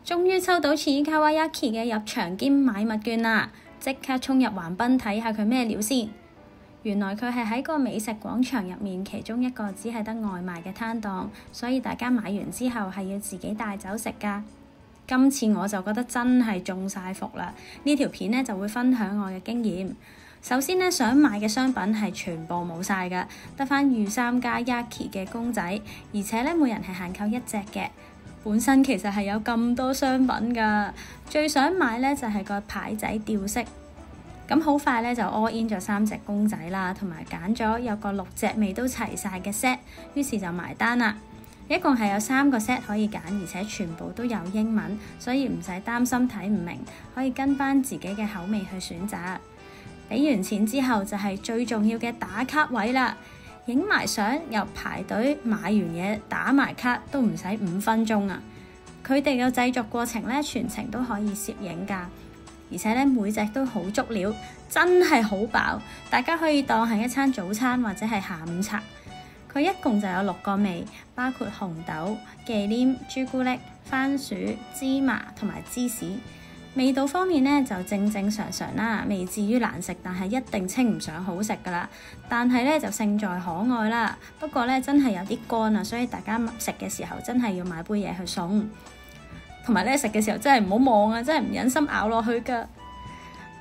終於抽到次卡哇 Yaki 嘅入場兼買物券啦！即刻衝入橫濱睇下佢咩料先。原來佢係喺個美食廣場入面其中一個只係得外賣嘅攤檔，所以大家買完之後係要自己帶走食㗎。今次我就覺得真係中晒伏啦！呢條片呢就會分享我嘅經驗。首先呢，想買嘅商品係全部冇晒㗎，得返御三家 Yaki 嘅公仔，而且呢每人係限購一隻嘅。本身其實係有咁多商品㗎，最想買呢就係個牌仔吊飾。咁好快呢就 all in 咗3隻公仔啦，同埋揀咗有個6隻味都齊晒嘅 set， 於是就埋單啦。一共係有3個 set 可以揀，而且全部都有英文，所以唔使擔心睇唔明，可以跟返自己嘅口味去選擇。俾完錢之後就係最重要嘅打卡位啦。影埋相又排隊，買完嘢打埋卡都唔使5分鐘啊！佢哋嘅製作過程呢，全程都可以攝影㗎，而且呢每隻都好足料，真係好飽，大家可以當係一餐早餐或者係下午茶。佢一共就有6個味，包括紅豆、忌廉、朱古力、番薯、芝麻同埋芝士。味道方面呢，就正正常常啦，未至於難食，但係一定稱唔上好食㗎啦。但係呢，就勝在可愛啦。不過呢，真係有啲乾啊，所以大家食嘅時候真係要買杯嘢去送。同埋呢，食嘅時候真係唔好望啊，真係唔忍心咬落去㗎。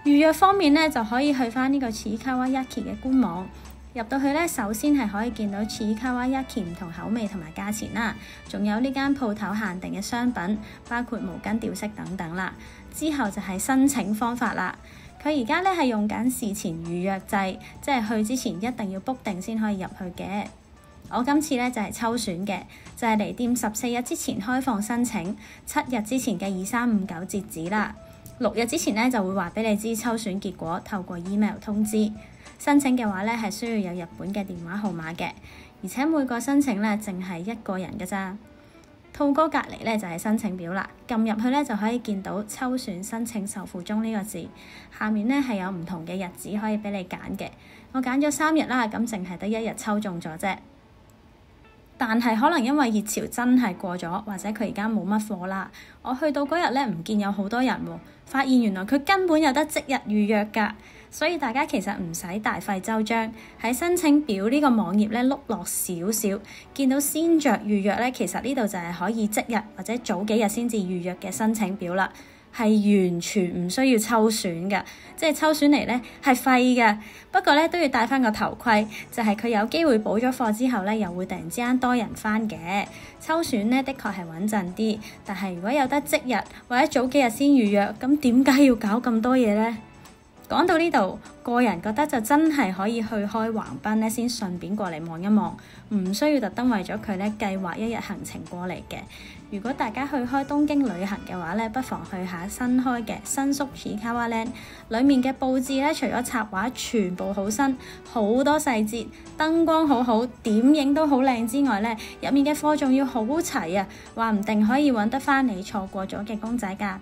預約方面呢，就可以去返呢個次卡哇 Yaki 嘅官網。入到去呢，首先係可以見到次卡哇 Yaki 唔同口味同埋價錢啦，仲有呢間鋪頭限定嘅商品，包括毛巾、吊飾等等啦。之後就係申請方法啦。佢而家呢係用緊事前預約制，即係去之前一定要 book 定先可以入去嘅。我今次呢就係抽選嘅，就係嚟店14日之前開放申請，7日之前嘅2359截止啦。6日之前呢就會話俾你知抽選結果，透過 email 通知。申請嘅話呢係需要有日本嘅電話號碼嘅，而且每個申請呢淨係1個人㗎咋。兔哥隔離呢就係申請表啦，撳入去呢就可以見到抽選申請受付中呢個字，下面呢係有唔同嘅日子可以俾你揀嘅。我揀咗3日啦，咁淨係得1日抽中咗啫。但係可能因為熱潮真係過咗，或者佢而家冇乜貨啦。我去到嗰日呢唔見有好多人喎，發現原來佢根本有得即日預約㗎。所以大家其實唔使大費周章，喺申請表呢個網頁呢碌落少少，見到先着預約呢，其實呢度就係可以即日或者早幾日先至預約嘅申請表啦，係完全唔需要抽選㗎，即係抽選嚟呢係廢㗎。不過呢都要戴翻個頭盔，就係佢有機會補咗貨之後呢，又會突然之間多人翻嘅。抽選呢的確係穩陣啲，但係如果有得即日或者早幾日先預約，咁點解要搞咁多嘢呢？講到呢度，個人覺得就真係可以去開橫濱呢，先順便過嚟望一望，唔需要特登為咗佢呢計劃1日行程過嚟嘅。如果大家去開東京旅行嘅話呢，不妨去下新開嘅新宿次卡哇 Land， 裡面嘅佈置呢，除咗插畫全部好新，好多細節，燈光好好，點影都好靚之外呢，入面嘅貨仲要好齊啊，話唔定可以揾得返你錯過咗嘅公仔㗎。